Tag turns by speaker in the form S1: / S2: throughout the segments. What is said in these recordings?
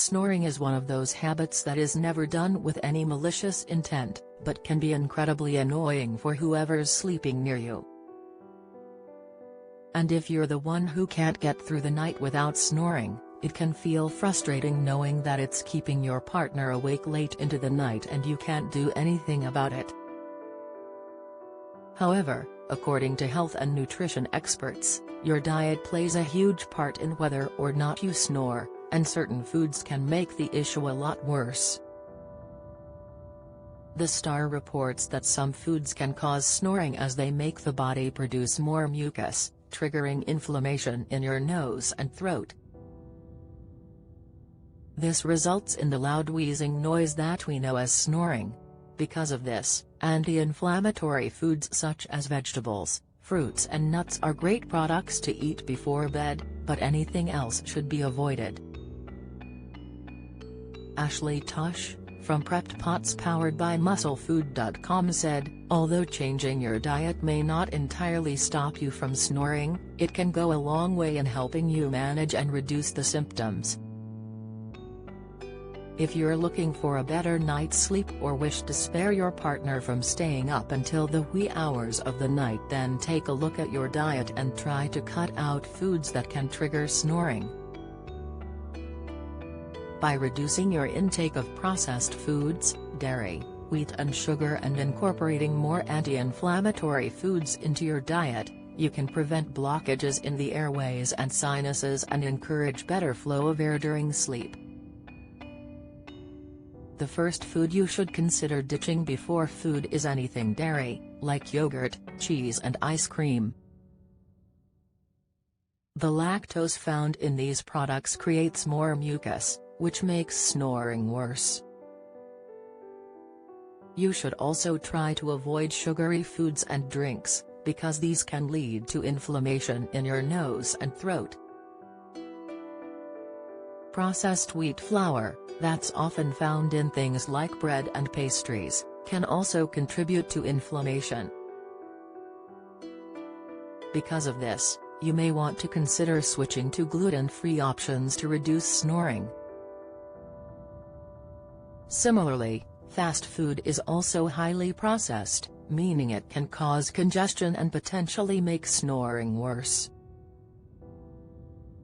S1: Snoring is one of those habits that is never done with any malicious intent, but can be incredibly annoying for whoever's sleeping near you. And if you're the one who can't get through the night without snoring, it can feel frustrating knowing that it's keeping your partner awake late into the night and you can't do anything about it. However, according to health and nutrition experts, your diet plays a huge part in whether or not you snore, and certain foods can make the issue a lot worse. The Star reports that some foods can cause snoring as they make the body produce more mucus, triggering inflammation in your nose and throat. This results in the loud wheezing noise that we know as snoring. Because of this, anti-inflammatory foods such as vegetables, fruits and nuts are great products to eat before bed, but anything else should be avoided. Ashley Tosh, from Prepped Pots powered by MuscleFood.com said, although changing your diet may not entirely stop you from snoring, it can go a long way in helping you manage and reduce the symptoms. If you're looking for a better night's sleep or wish to spare your partner from staying up until the wee hours of the night, then take a look at your diet and try to cut out foods that can trigger snoring. By reducing your intake of processed foods, dairy, wheat and sugar and incorporating more anti-inflammatory foods into your diet, you can prevent blockages in the airways and sinuses and encourage better flow of air during sleep. The first food you should consider ditching before food is anything dairy, like yogurt, cheese and ice cream. The lactose found in these products creates more mucus, which makes snoring worse. You should also try to avoid sugary foods and drinks, because these can lead to inflammation in your nose and throat. Processed wheat flour, that's often found in things like bread and pastries, can also contribute to inflammation. Because of this, you may want to consider switching to gluten-free options to reduce snoring. Similarly, fast food is also highly processed, meaning it can cause congestion and potentially make snoring worse.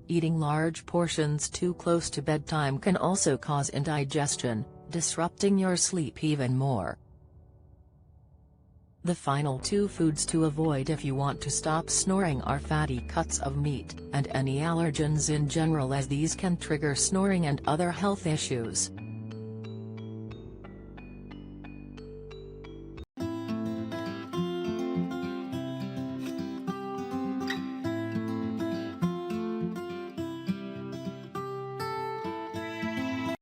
S1: Eating large portions too close to bedtime can also cause indigestion, disrupting your sleep even more. The final two foods to avoid if you want to stop snoring are fatty cuts of meat, and any allergens in general, as these can trigger snoring and other health issues.